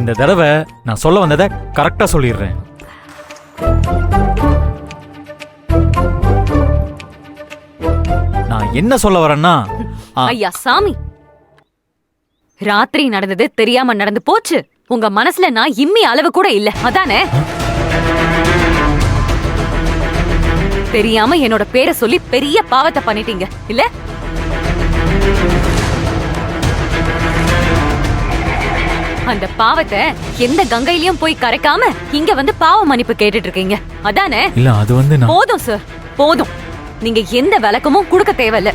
இந்த தடவை நான் சொல்ல வந்ததை கரெக்டா சொல்லிடுறேன். நான் என்ன சொல்ல வரேன்னா, ஐயா சாமி, ராத்திரி நடந்தது தெரியாம நடந்து போச்சு. உங்க மனசுல நான் இம்மி அளவு கூட இல்ல, அதானே? தெரியாம என்னோட பேரை சொல்லி பெரிய பாவத்தை பண்ணிட்டீங்க இல்ல? அந்த பாவத்தை எந்த கங்கையிலயும் போய் கரைக்காம இங்க வந்து பாவ மன்னிப்பு கேட்டுட்டு இருக்கீங்க, அதானே? இல்ல அது வந்து போதும் சார், போதும். நீங்க எந்த விளக்கமும் கொடுக்க தேவையில்ல.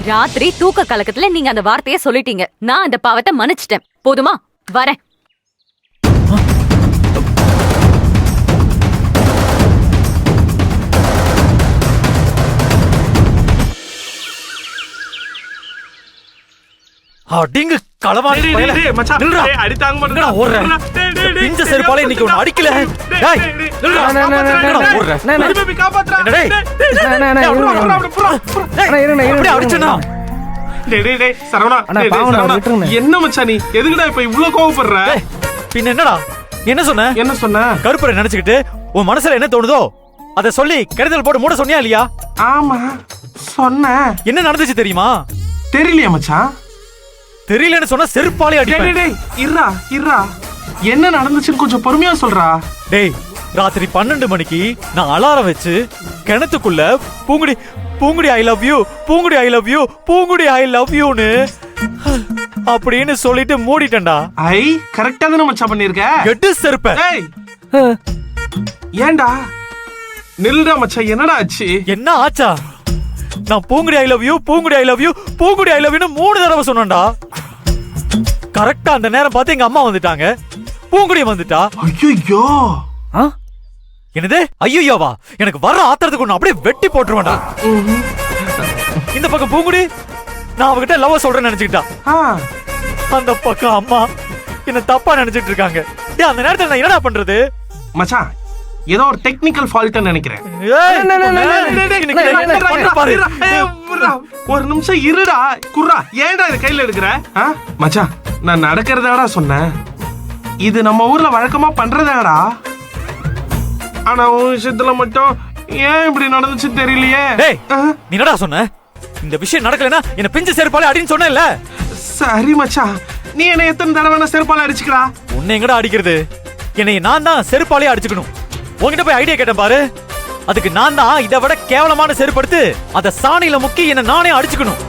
ராத்திரி தூக்க கலக்கத்துல நீங்க அந்த வார்த்தைய சொல்லிட்டீங்க. நான் அந்த பாவத்தை மன்னிச்சிட்டேன். போதுமா? வரேன். அடிங்க களவாணி பயலே. நில்றா. எங்கடா ஓடுற? பிஞ்ச செருப்பாலே இன்னைக்கு உன்னை அடிக்கல. டேய் நில்றா. எங்கடா ஓடுற? பேபி காப்பாத்துறா. டேய் அப்படியே அடிச்சனா? டேய் சரவணா, என்ன மச்சான் நீ எதுக்குடா இப்ப இவ்ளோ கோவப்படுற? பின்ன என்னடா? என்ன சொன்ன? என்ன சொன்ன? கருப்பரை நினைச்சுக்கிட்டு உன் மனசுல என்ன தோணுதோ அத சொல்லி கெடுதல் போட்டு மூட சொன்னியா இல்லையா? ஆமா சொன்னேன். என்ன நடந்துச்சு தெரியுமா? தெரியலையா மச்சான்? தெரியலன்னு சொன்னா செருப்பாலே அடிப்பேன். டேய் இருடா. என்ன நடந்துச்சுன்னு கொஞ்சம் பொறுமையா சொல்றா. டேய் ராத்திரி 12 மணிக்கு நான் அலாரம் வச்சு கிணத்துக்குள்ள Poongudi I love you, Poongudi I love you, Poongudi I love யூன்னு அப்படின்னு சொல்லிட்டு மூடிட்டேன்டா. ஐ கரெக்ட்டா தான மச்சான் பண்ணிருக்க. கெட்டு செருப்ப. டேய் ஏன்டா? நில்லுடா மச்சான், என்னடா ஆச்சு? என்ன ஆச்சா? நான் Poongudi I love you, Poongudi I love you, Poongudi I love யூன்னு 3 தடவை சொன்னேன்டா. கரெக்டா அந்த நேரம் பார்த்து எங்க அம்மா வந்துட்டாங்க. பூங்குடி வந்துட்டா. ஐயோ என்னது ஐயோவா? எனக்கு வர ஆத்திரத்துக்கு ஒண்ணு அப்படியே வெட்டி போட்டுருவேன்டா. இந்த பக்கம் பூங்குடி நான் அவகிட்ட லவ் சொல்றேன்னு நினைச்சுக்கிட்டா. அந்த பக்கம் அம்மா என்ன தப்பா நினைச்சிட்டு இருக்காங்க. டேய் அந்த நேரத்துல நான் என்னடா பண்றது? மச்சான் ஏதோ ஒரு டெக்னிக்கல் ஃபால்ட் நினைக்கிறேன். ஒரு நிமிஷம் இருடா குர்ரா. ஏன்டா இது கையில எடுக்கிற? மச்சான் நான் நடக்கிறதாடா சொன்னேன். இது நம்ம ஊர்ல வழக்கமா பண்றதாடா. ஆனா உன் விஷயத்துல மட்டும் ஏன் இப்படி நடந்துச்சு தெரியலையே. டேய் நீ என்னடா சொன்ன? இந்த விஷயம் நடக்கலனா என்ன பிஞ்சு செருப்பாலே அடின்னு சொன்னேல்ல? சரி மச்சான், நீ என்ன எத்தனை தடவை செருப்பாலே அடிச்சுக்கடா? உன்னை எங்கடா அடிக்கிறது? என்னை நான் தான் செருப்பாலே அடிச்சுக்கணும். உன்கிட்ட போய் ஐடியா கேட்டேன் பாரு. அதுக்கு நான் தான் இதை விட கேவலமான செருப்படுத்து அத சாணியில முக்கி என்ன நானே அடிச்சுக்கணும்.